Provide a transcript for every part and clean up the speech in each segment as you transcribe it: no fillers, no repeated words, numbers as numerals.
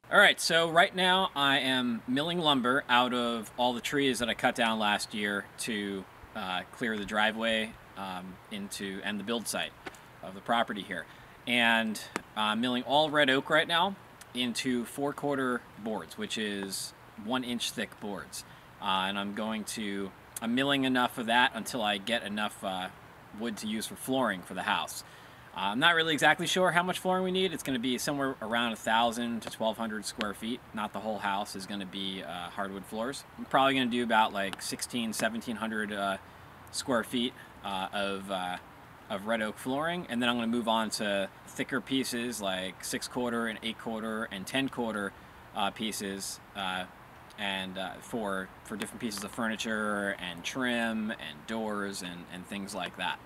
All right, so right now I am milling lumber out of all the trees that I cut down last year to clear the driveway and the build site of the property here. And I'm milling all red oak right now into 4/4 boards, which is 1-inch thick boards. And I'm milling enough of that until I get enough wood to use for flooring for the house. I'm not really exactly sure how much flooring we need. It's going to be somewhere around 1,000 to 1,200 square feet. Not the whole house is going to be hardwood floors. I'm probably going to do about like 1,700 square feet of red oak flooring, and then I'm going to move on to thicker pieces like 6/4 and 8/4 and 10/4 pieces, for different pieces of furniture and trim and doors and things like that.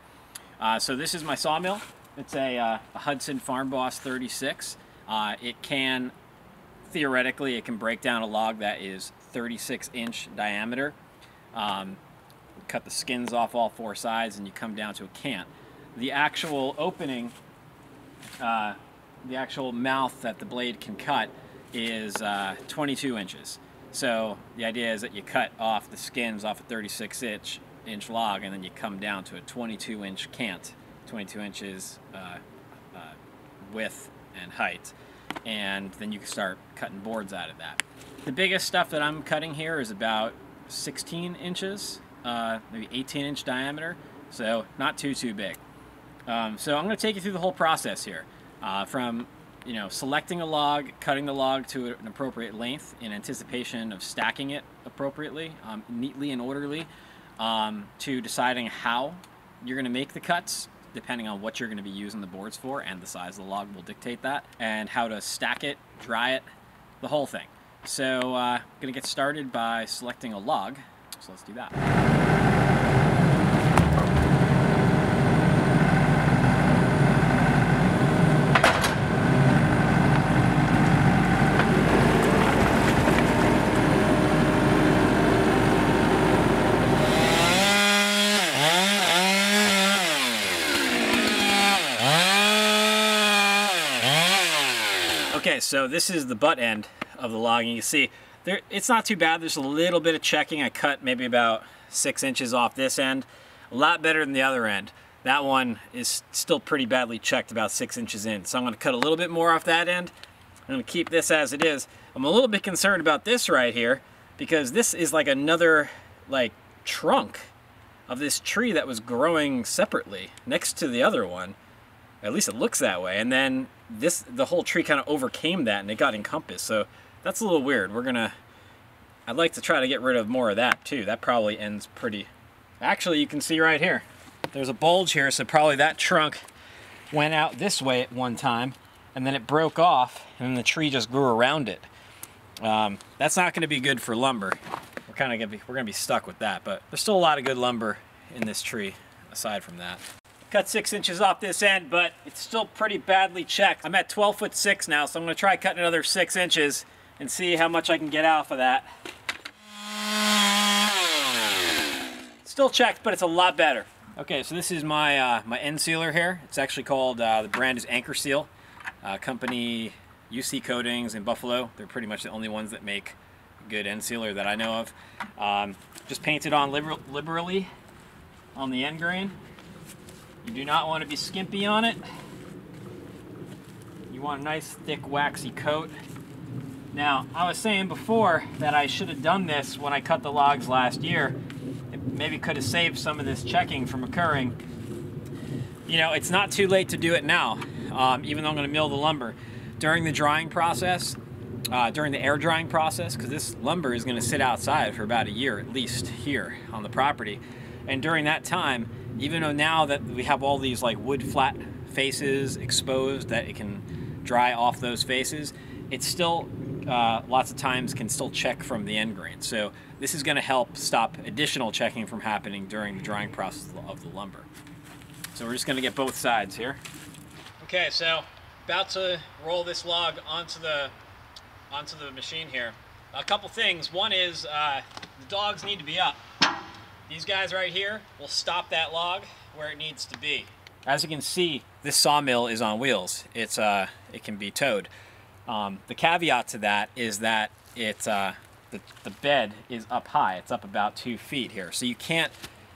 So this is my sawmill. It's a Hud-son Farm Boss 36. Theoretically, it can break down a log that is 36-inch diameter. Cut the skins off all 4 sides and you come down to a cant. The actual opening, the actual mouth that the blade can cut is 22 inches. So the idea is that you cut off the skins off a 36-inch log and then you come down to a 22-inch cant. 22 inches width and height, and then you can start cutting boards out of that. The biggest stuff that I'm cutting here is about 16 inches, maybe 18-inch diameter, so not too big. So I'm going to take you through the whole process here, from selecting a log, cutting the log to an appropriate length in anticipation of stacking it appropriately, neatly and orderly, to deciding how you're going to make the cuts, depending on what you're going to be using the boards for, and the size of the log will dictate that, and how to stack it, dry it, the whole thing. So I'm going to get started by selecting a log, so let's do that. Okay, so this is the butt end of the log, and you can see it's not too bad. There's a little bit of checking. I cut maybe about 6 inches off this end. A lot better than the other end. That one is still pretty badly checked, about 6 inches in. So I'm going to cut a little bit more off that end. I'm going to keep this as it is. I'm a little bit concerned about this right here, because this is like another trunk of this tree that was growing separately next to the other one. At least it looks that way. And then the whole tree kind of overcame that and it got encompassed. So that's a little weird. I'd like to try to get rid of more of that too. That probably ends pretty... Actually, you can see right here, there's a bulge here, so probably that trunk went out this way at one time and then it broke off and then the tree just grew around it. That's not going to be good for lumber. We're going to be stuck with that, but there's still a lot of good lumber in this tree aside from that. Cut 6 inches off this end, but it's still pretty badly checked. I'm at 12'6" now, so I'm going to try cutting another 6 inches and see how much I can get off of that. Still checked, but it's a lot better. Okay, so this is my my end sealer here. It's actually called, the brand is Anchor Seal. Company UC Coatings in Buffalo. They're pretty much the only ones that make good end sealer that I know of. Just painted on liberally on the end grain. You do not want to be skimpy on it. You want a nice thick waxy coat. Now, I was saying before that I should have done this when I cut the logs last year. It maybe could have saved some of this checking from occurring. It's not too late to do it now, even though I'm going to mill the lumber. During the drying process, during the air drying process, because this lumber is going to sit outside for about a year at least here on the property. And during that time, even though now that we have all these wood flat faces exposed that it can dry off those faces, it's still lots of times can still check from the end grain. So this is going to help stop additional checking from happening during the drying process of the lumber. So we're just going to get both sides here. Okay, so about to roll this log onto the machine here. A couple things. One is the dogs need to be up. These guys right here will stop that log where it needs to be. As you can see, this sawmill is on wheels. It can be towed. The caveat to that is that the bed is up high. It's up about 2 feet here, so you can't,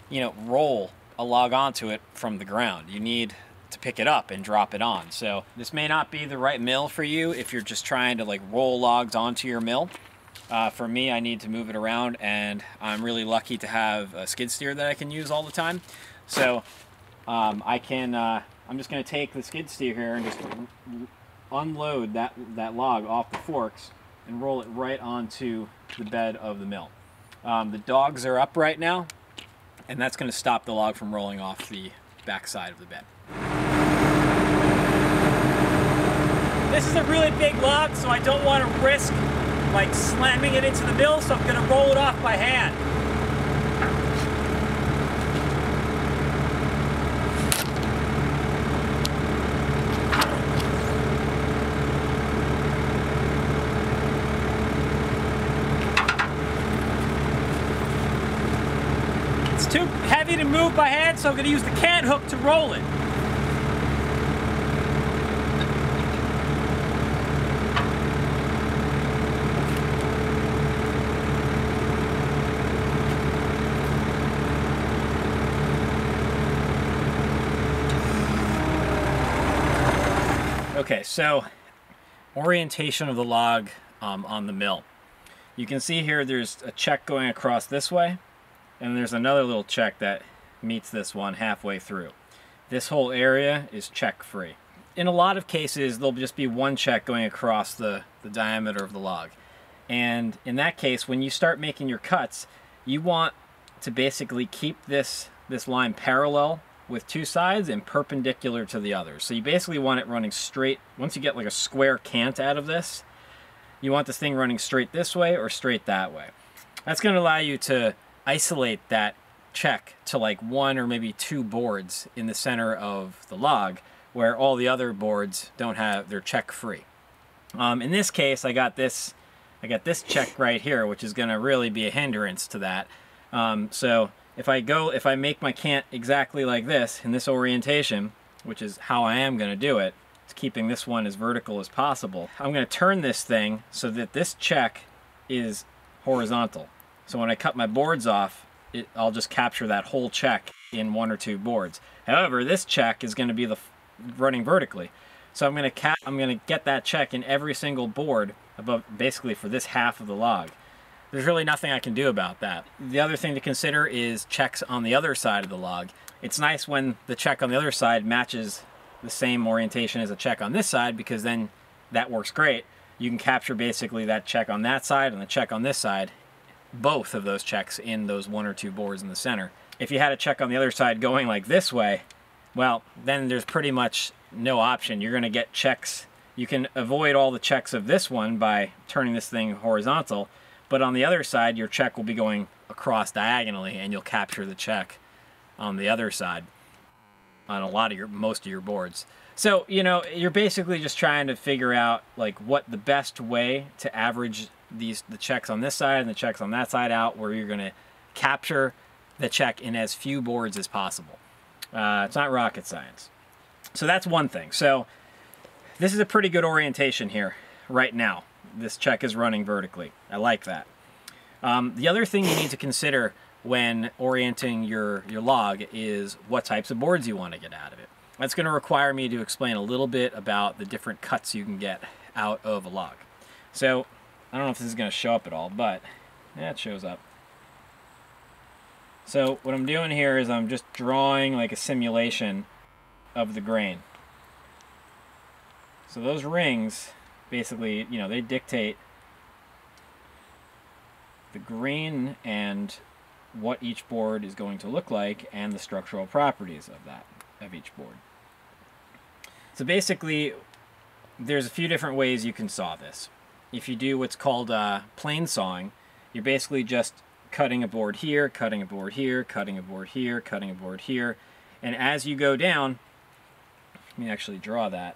you know, roll a log onto it from the ground. You need to pick it up and drop it on. So this may not be the right mill for you if you're just trying to like roll logs onto your mill. For me, I need to move it around, and I'm really lucky to have a skid steer that I can use all the time. So I'm just going to take the skid steer here and just unload that log off the forks and roll it right onto the bed of the mill. The dogs are up right now, and that's going to stop the log from rolling off the back side of the bed. This is a really big log, so I don't want to risk like slamming it into the mill, so I'm going to roll it off by hand. It's too heavy to move by hand, so I'm going to use the cant hook to roll it. Okay, so orientation of the log on the mill. You can see here there's a check going across this way, and there's another little check that meets this one halfway through. This whole area is check free. In a lot of cases, there'll just be one check going across the diameter of the log. And in that case, when you start making your cuts, you want to basically keep this line parallel with two sides and perpendicular to the others. So you basically want it running straight. Once you get like a square cant out of this, you want this thing running straight this way or straight that way. That's going to allow you to isolate that check to like 1 or maybe 2 boards in the center of the log, where all the other boards don't have, they're check free. In this case, I got this check right here, which is going to really be a hindrance to that. So if I make my cant exactly like this in this orientation, which is how I am going to do it, it's keeping this one as vertical as possible. I'm going to turn this thing so that this check is horizontal. So when I cut my boards off, I'll just capture that whole check in 1 or 2 boards. However, this check is going to be running vertically. So I'm going to get that check in every single board above, basically for this half of the log. There's really nothing I can do about that. The other thing to consider is checks on the other side of the log. It's nice when the check on the other side matches the same orientation as a check on this side, because then that works great. You can capture basically that check on that side and the check on this side, both of those checks in those 1 or 2 boards in the center. If you had a check on the other side going like this way, well, then there's pretty much no option. You're going to get checks. You can avoid all the checks of this one by turning this thing horizontal, but on the other side, your check will be going across diagonally, and you'll capture the check on the other side on most of your boards. So, you know, you're basically just trying to figure out like what the best way to average the checks on this side and the checks on that side out, where you're going to capture the check in as few boards as possible. It's not rocket science. So that's one thing. So this is a pretty good orientation here right now. This check is running vertically. I like that. The other thing you need to consider when orienting your log is what types of boards you want to get out of it. That's going to require me to explain a little bit about the different cuts you can get out of a log. So I don't know if this is going to show up at all, but yeah, it shows up. So what I'm doing here is I'm just drawing like a simulation of the grain. So those rings basically, you know, they dictate the grain and what each board is going to look like and the structural properties of each board. So basically, there's a few different ways you can saw this. If you do what's called plane sawing, you're basically just cutting a board here, cutting a board here, cutting a board here, cutting a board here, and as you go down, let me actually draw that.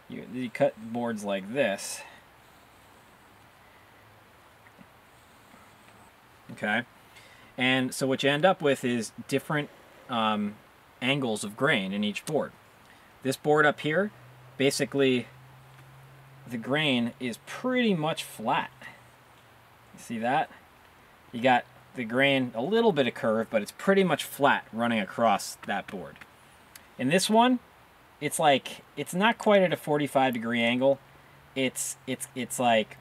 You cut boards like this. Okay, and so what you end up with is different angles of grain in each board. This board up here, basically the grain is pretty much flat. You see that? You got the grain a little bit of curve, but it's pretty much flat running across that board. In this one, it's like, it's not quite at a 45-degree angle. It's like,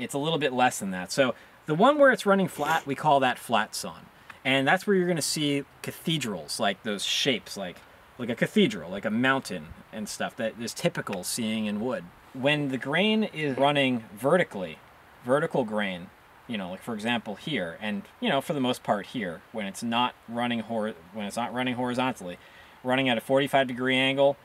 it's a little bit less than that. So the one where it's running flat, we call that flat sawn. And that's where you're going to see cathedrals, like those shapes, like a cathedral, like a mountain and stuff that is typical seeing in wood. When the grain is running vertically, vertical grain, you know, like for example here, and you know, for the most part here, when it's not running horizontally, running at a 45-degree angle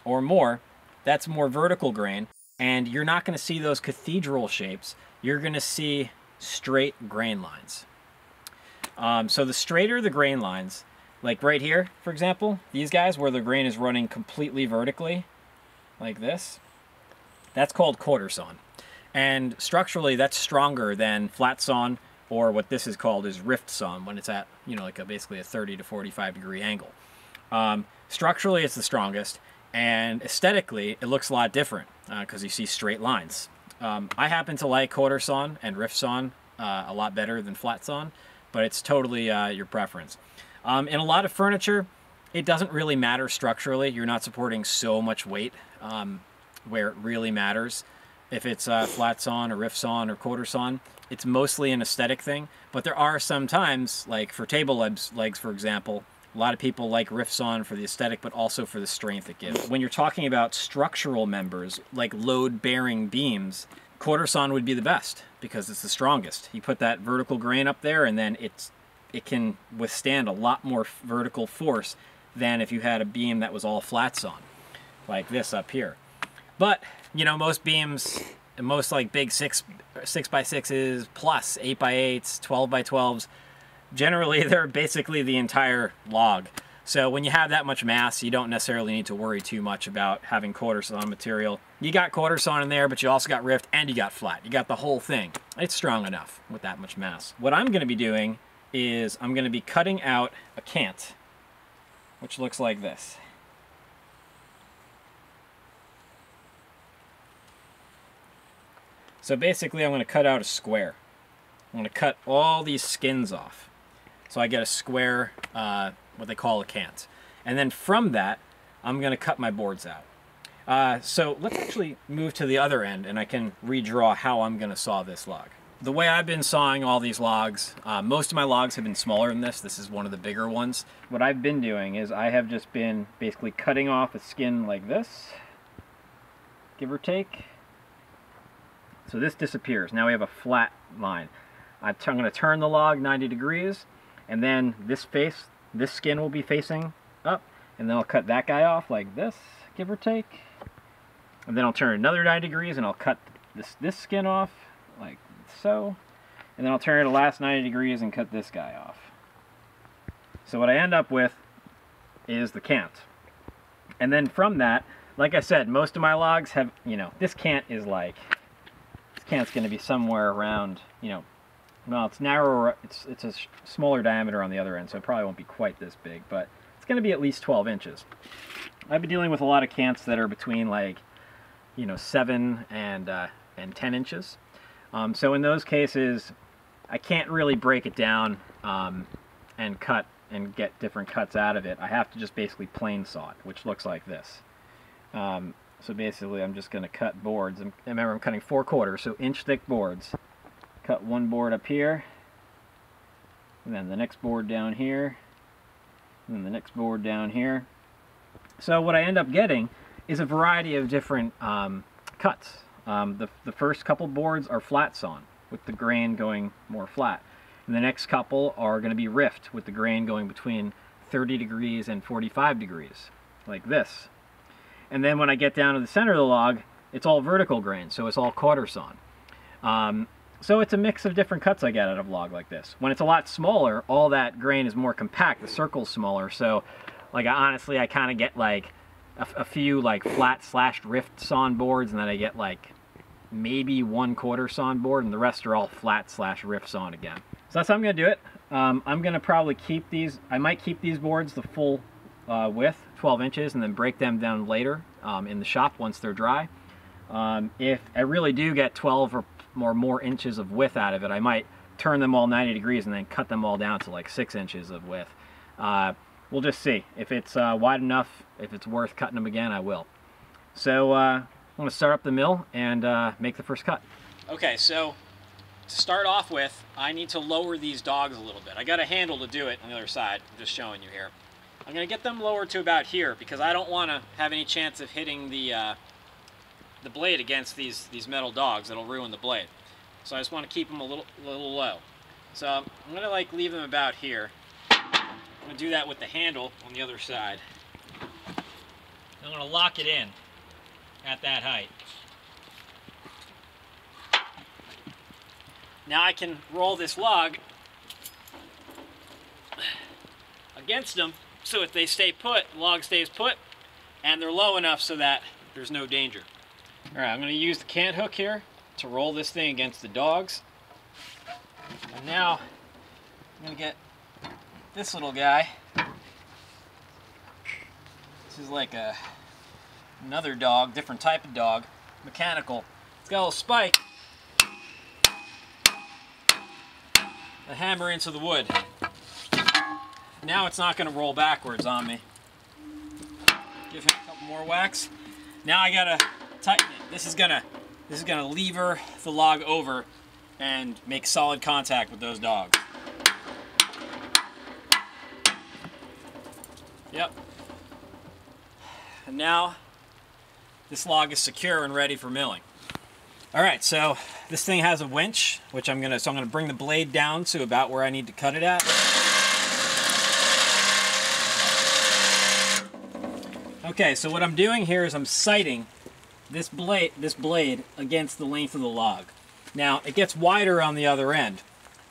or more, that's more vertical grain, and you're not going to see those cathedral shapes. You're going to see straight grain lines. So the straighter the grain lines, like right here, for example, these guys where the grain is running completely vertically, like this, that's called quarter sawn. And structurally, that's stronger than flat sawn, or what this is called is rift sawn, when it's at, you know, like basically a 30 to 45-degree angle. Structurally, it's the strongest, and aesthetically, it looks a lot different because you see straight lines. I happen to like quarter sawn and rift sawn a lot better than flat sawn, but it's totally your preference. In a lot of furniture, it doesn't really matter structurally. You're not supporting so much weight where it really matters. If it's flat sawn or rift sawn or quarter sawn, it's mostly an aesthetic thing. But there are some times, like for table legs, for example, a lot of people like rift sawn for the aesthetic, but also for the strength it gives. When you're talking about structural members, like load-bearing beams, quarter sawn would be the best because it's the strongest. You put that vertical grain up there, and then it can withstand a lot more vertical force than if you had a beam that was all flat sawn, like this up here. But, you know, most beams, most like big 6x6s plus 8x8s, 12x12s, generally they're basically the entire log. So when you have that much mass, you don't necessarily need to worry too much about having quarter sawn material. You got quarter sawn in there, but you also got rift and you got flat. You got the whole thing. It's strong enough with that much mass. What I'm going to be doing is I'm going to be cutting out a cant, which looks like this. So basically I'm going to cut out a square. I'm going to cut all these skins off. So I get a square, what they call a cant. And then from that, I'm going to cut my boards out. So let's actually move to the other end and I can redraw how I'm going to saw this log. The way I've been sawing all these logs, most of my logs have been smaller than this. This is one of the bigger ones. What I've been doing is I have just been basically cutting off a skin like this, give or take. So this disappears. Now we have a flat line. I'm going to turn the log 90 degrees, and then this skin will be facing up, and then I'll cut that guy off like this, give or take. And then I'll turn another 90 degrees, and I'll cut this skin off like so. And then I'll turn it the last 90 degrees and cut this guy off. So what I end up with is the cant. And then from that, like I said, most of my logs have, you know, this cant is like, this cant's going to be somewhere around, you know, well, it's narrower, it's a smaller diameter on the other end, so it probably won't be quite this big, but it's going to be at least 12 inches. I've been dealing with a lot of cants that are between like, you know, 7 and 10 inches. So in those cases, I can't really break it down and cut and get different cuts out of it. I have to just basically plane saw it, which looks like this. So basically, I'm just going to cut boards. And remember, I'm cutting 4/4, so inch-thick boards. Cut one board up here, and then the next board down here, and then the next board down here. So what I end up getting is a variety of different cuts. The first couple boards are flat sawn, with the grain going more flat. And the next couple are going to be rift, with the grain going between 30 degrees and 45 degrees, like this. And then when I get down to the center of the log, it's all vertical grain, so it's all quarter sawn. So it's a mix of different cuts I get out of a log like this. When it's a lot smaller, all that grain is more compact, the circle's smaller, so like honestly I kind of get like a few like flat / rift sawn boards, and then I get like maybe 1/4 sawn board, and the rest are all flat / rift sawn again. So that's how I'm going to do it. I'm going to probably keep these, I might keep these boards the full width, 12 inches, and then break them down later in the shop once they're dry. If I really do get 12 or more inches of width out of it, I might turn them all 90 degrees and then cut them all down to like 6 inches of width. We'll just see. If it's wide enough, if it's worth cutting them again, I will. So I'm going to start up the mill and make the first cut. Okay, so to start off with, I need to lower these dogs a little bit. I got a handle to do it on the other side. I'm just showing you here. I'm going to get them lowered to about here because I don't want to have any chance of hitting the blade against these metal dogs. It'll ruin the blade. So I just want to keep them a little low. So I'm going to like leave them about here. I'm going to do that with the handle on the other side. I'm going to lock it in at that height. Now I can roll this log against them so if they stay put, the log stays put, and they're low enough so that there's no danger. Alright, I'm going to use the cant hook here to roll this thing against the dogs. And now I'm going to get this little guy. This is like another dog, different type of dog, mechanical. It's got a little spike. A hammer into the wood. Now it's not going to roll backwards on me. Give him a couple more whacks. Now I gotta tighten it. This is gonna lever the log over and make solid contact with those dogs. Yep. And now this log is secure and ready for milling. Alright, so this thing has a winch, which I'm gonna bring the blade down to about where I need to cut it at. Okay, so what I'm doing here is I'm sighting this blade against the length of the log. Now, it gets wider on the other end.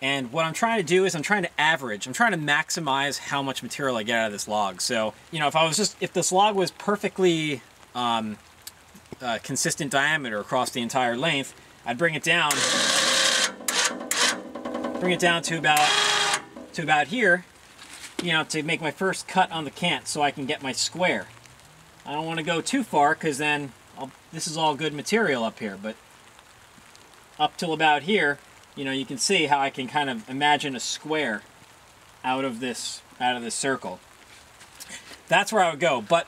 And what I'm trying to do is I'm trying to average, I'm trying to maximize how much material I get out of this log. So, you know, if this log was perfectly consistent diameter across the entire length, I'd bring it down to about here, you know, to make my first cut on the cant so I can get my square. I don't want to go too far because then this is all good material up here, but up till about here, you know, you can see how I can kind of imagine a square out of this circle. That's where I would go, but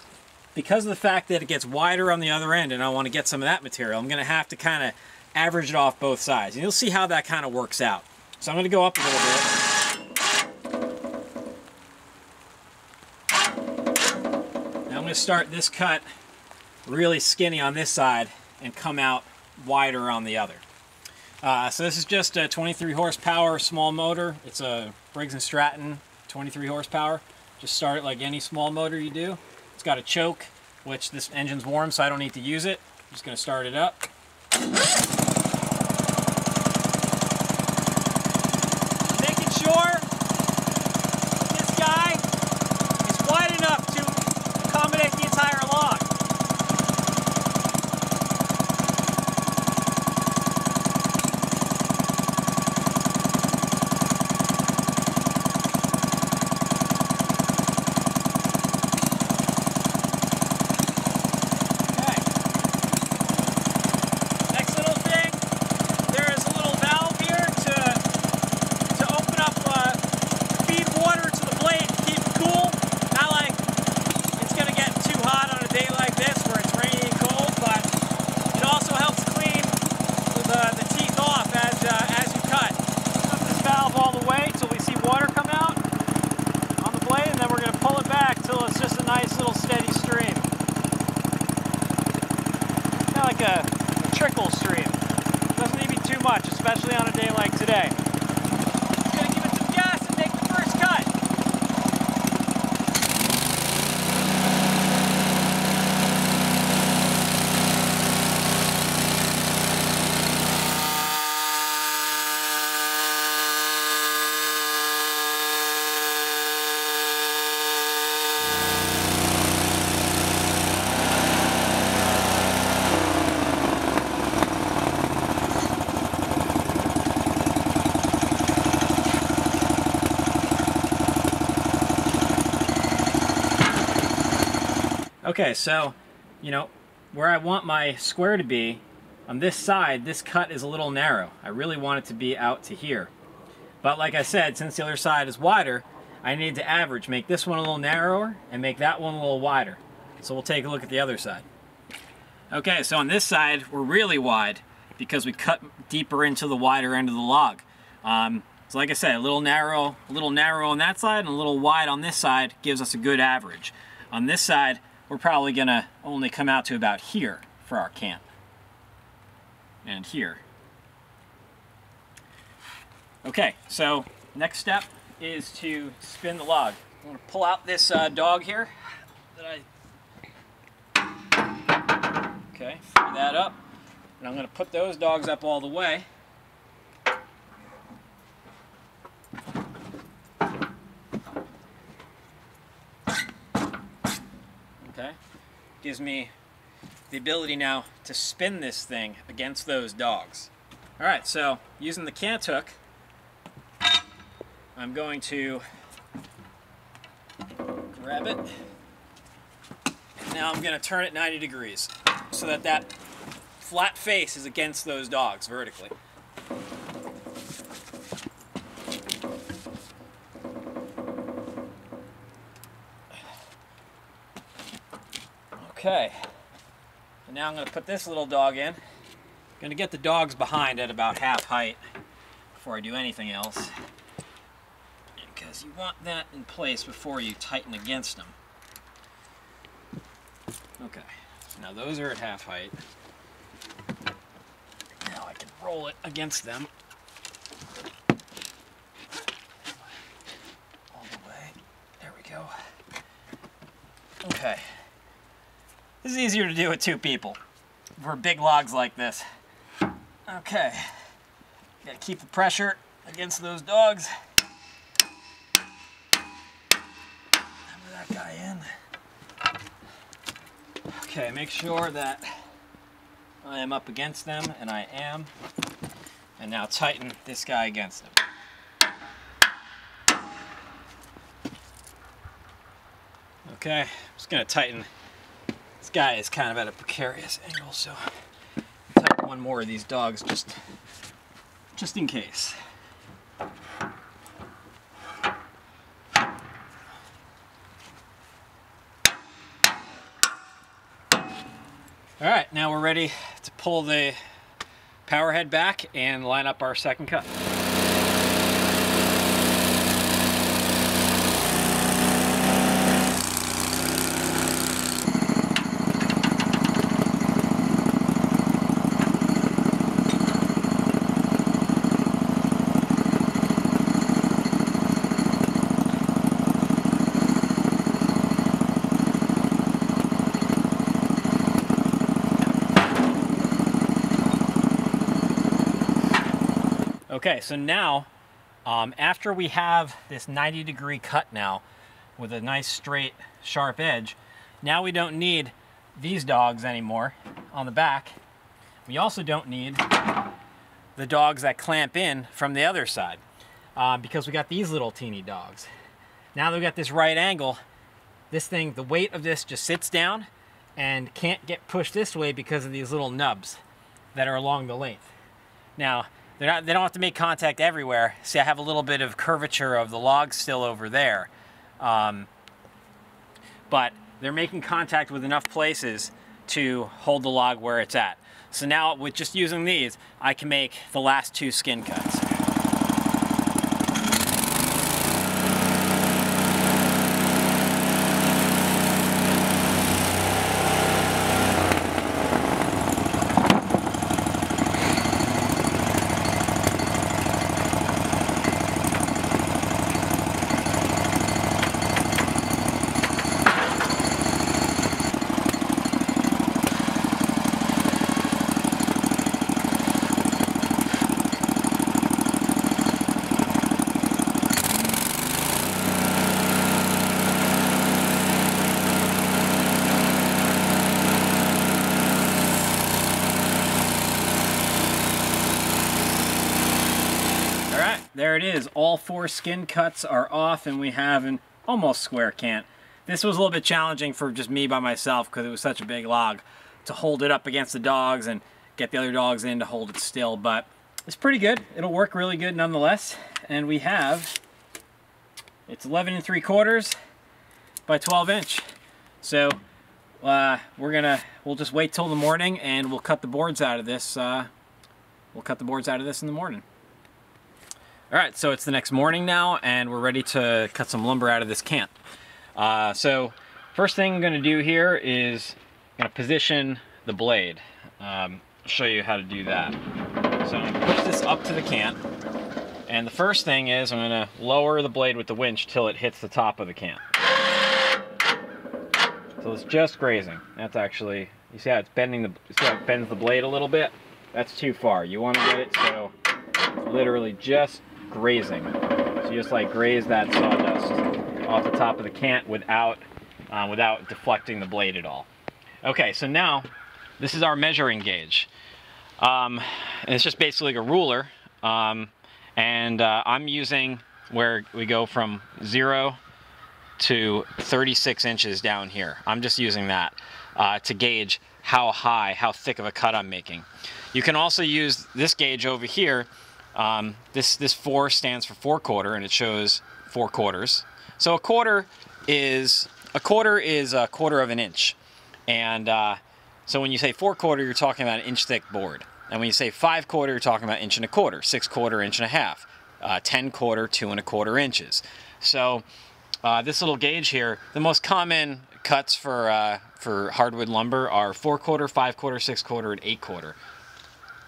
because of the fact that it gets wider on the other end and I want to get some of that material, I'm going to have to kind of average it off both sides. And you'll see how that kind of works out. So I'm going to go up a little bit. Now I'm going to start this cut really skinny on this side and come out wider on the other. So this is just a 23 horsepower small motor. It's a Briggs & Stratton 23 horsepower. Just start it like any small motor you do. It's got a choke, which this engine's warm, so I don't need to use it. I'm just going to start it up. Making sure this guy is wide enough to accommodate the entire log. A trickle stream. Doesn't need to be too much, especially on a day like today. Just gonna give it some gas and make the first cut. Okay, so, you know, where I want my square to be, on this side, this cut is a little narrow. I really want it to be out to here. But like I said, since the other side is wider, I need to average, make this one a little narrower and make that one a little wider. So we'll take a look at the other side. Okay, so on this side, we're really wide because we cut deeper into the wider end of the log. So like I said, a little narrow on that side and a little wide on this side gives us a good average. On this side, we're probably gonna only come out to about here for our cant. And here. Okay, so next step is to spin the log. I'm gonna pull out this dog here that okay, free that up. And I'm gonna put those dogs up all the way. Okay, gives me the ability now to spin this thing against those dogs. All right, so using the cant hook, I'm going to grab it, and now I'm going to turn it 90 degrees so that that flat face is against those dogs vertically. Okay, and now I'm going to put this little dog in. I'm going to get the dogs behind at about half height before I do anything else, because you want that in place before you tighten against them. Okay, so now those are at half height. Now I can roll it against them all the way. There we go. Okay. This is easier to do with two people for big logs like this. Okay, gotta keep the pressure against those dogs. Hammer that guy in. Okay, make sure that I am up against them, and I am. And now tighten this guy against them. Okay, I'm just gonna tighten. This guy is kind of at a precarious angle, so tighten one more of these dogs just in case. All right, now we're ready to pull the power head back and line up our second cut. Okay, so now, after we have this 90-degree cut now, with a nice straight, sharp edge, now we don't need these dogs anymore on the back. We also don't need the dogs that clamp in from the other side, because we got these little teeny dogs. Now that we got this right angle, this thing, the weight of this just sits down and can't get pushed this way because of these little nubs that are along the length. Now, they don't have to make contact everywhere. See, I have a little bit of curvature of the log still over there. But they're making contact with enough places to hold the log where it's at. So now, with just using these, I can make the last two skin cuts. There it is. All 4 skin cuts are off and we have an almost square cant. This was a little bit challenging for just me by myself because it was such a big log to hold it up against the dogs and get the other dogs in to hold it still, but it's pretty good. It'll work really good nonetheless. And we have, it's 11 3/4 by 12 inch. So we'll just wait till the morning and we'll cut the boards out of this. We'll cut the boards out of this in the morning. All right, so it's the next morning now and we're ready to cut some lumber out of this cant. So first thing I'm gonna do here is I'm gonna position the blade. I'll show you how to do that. So I'm gonna push this up to the cant. And the first thing is I'm gonna lower the blade with the winch till it hits the top of the cant. So it's just grazing. That's actually, you see how it's bending you see how it bends the blade a little bit? That's too far. You want to get it so it's literally just grazing. So you just like graze that sawdust off the top of the cant without deflecting the blade at all. Okay, so now this is our measuring gauge. And it's just basically a ruler. I'm using where we go from 0 to 36 inches down here. I'm just using that to gauge how thick of a cut I'm making. You can also use this gauge over here. This 4 stands for 4/4 and it shows 4/4. So a quarter is a quarter of an inch. And so when you say 4/4, you're talking about an inch thick board. And when you say 5/4, you're talking about 1 1/4 inch, 6/4 inch, 1.5 inch, 10/4, 2 1/4 inches. So this little gauge here, the most common cuts for hardwood lumber are 4/4, 5/4, 6/4, and 8/4.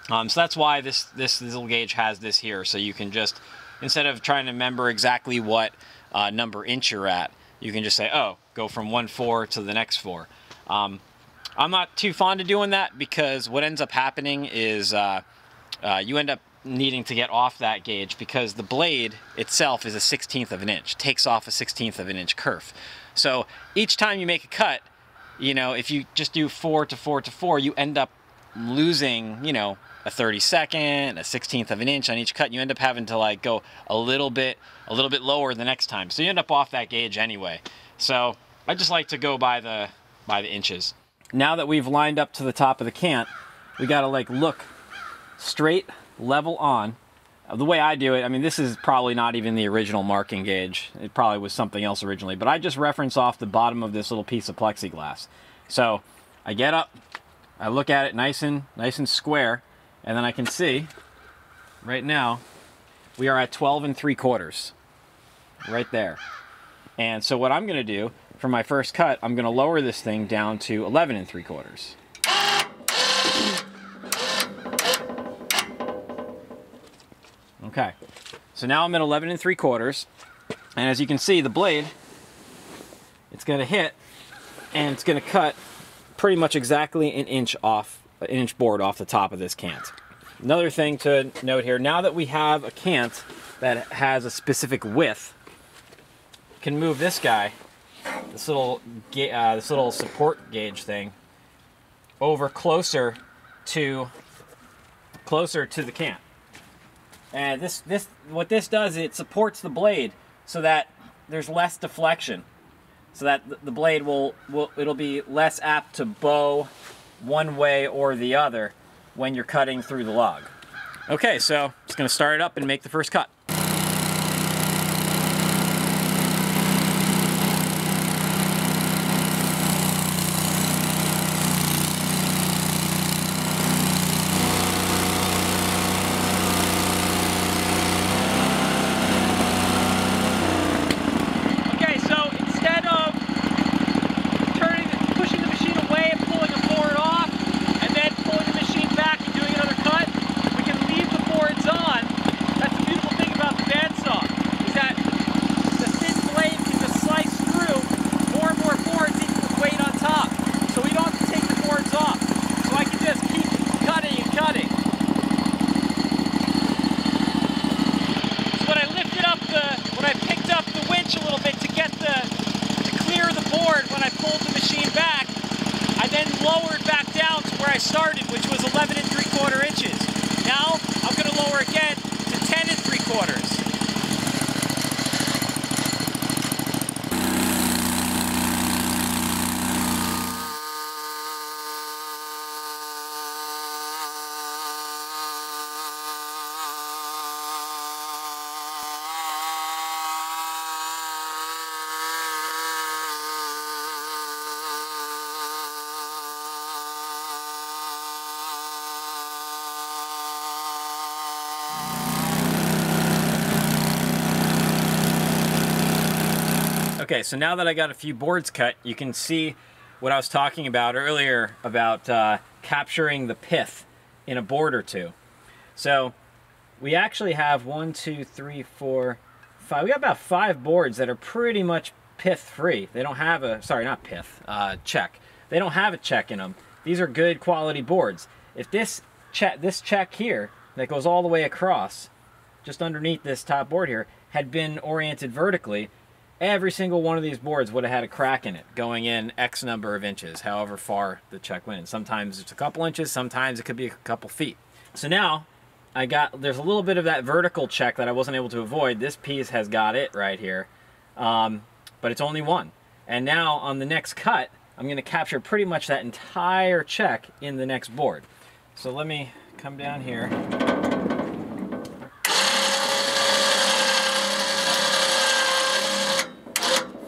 So that's why this little gauge has this here. So you can just, instead of trying to remember exactly what number inch you're at, you can just say, oh, go from 1/4 to the next 4. I'm not too fond of doing that because what ends up happening is you end up needing to get off that gauge because the blade itself is a 1/16 of an inch, takes off a 1/16 of an inch kerf. So each time you make a cut, you know, if you just do 4 to 4 to 4, you end up losing, you know, a 32nd, a 1/16 of an inch on each cut. You end up having to like go a little bit lower the next time. So you end up off that gauge anyway. So I just like to go by the inches. Now that we've lined up to the top of the cant, we gotta like look straight, level on. The way I do it, I mean, this is probably not even the original marking gauge. It probably was something else originally, but I just reference off the bottom of this little piece of plexiglass. So I get up, I look at it nice and square, and then I can see right now we are at 12 3/4 right there. And so what I'm gonna do for my first cut, I'm gonna lower this thing down to 11 3/4. Okay, so now I'm at 11 3/4, and as you can see, the blade, it's gonna hit, and it's gonna cut pretty much exactly an inch board off the top of this cant. Another thing to note here, now that we have a cant that has a specific width, you can move this guy, this little support gauge thing, over closer to the cant. And what this does, it supports the blade so that there's less deflection, so that the blade it'll be less apt to bow one way or the other when you're cutting through the log. Okay, so just gonna start it up and make the first cut. I started, which was 11 3/4 inches. Now I'm going to lower again to 10 3/4. Okay, so now that I got a few boards cut, you can see what I was talking about earlier about capturing the pith in a board or two. So we actually have 1, 2, 3, 4, 5. We got about 5 boards that are pretty much pith free. They don't have a, sorry, not pith, check. They don't have a check in them. These are good quality boards. If this check here that goes all the way across, just underneath this top board here, had been oriented vertically, every single one of these boards would have had a crack in it going in X number of inches, however far the check went in. Sometimes it's a couple inches, sometimes it could be a couple feet. So now there's a little bit of that vertical check that I wasn't able to avoid. This piece has got it right here, but it's only one. And now on the next cut, I'm going to capture pretty much that entire check in the next board. So let me come down here.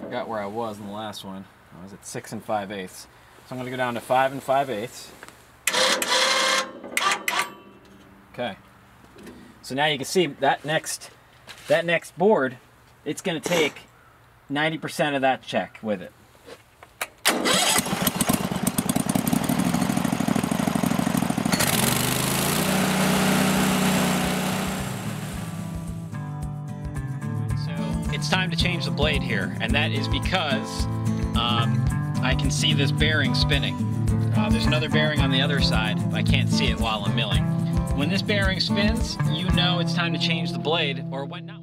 Forgot where I was in the last one. I was at 6 5/8. So I'm going to go down to 5 5/8. Okay. So now you can see that next board, it's going to take 90% of that check with it. It's time to change the blade here, and that is because I can see this bearing spinning. There's another bearing on the other side, but I can't see it while I'm milling. When this bearing spins, you know it's time to change the blade, or when not.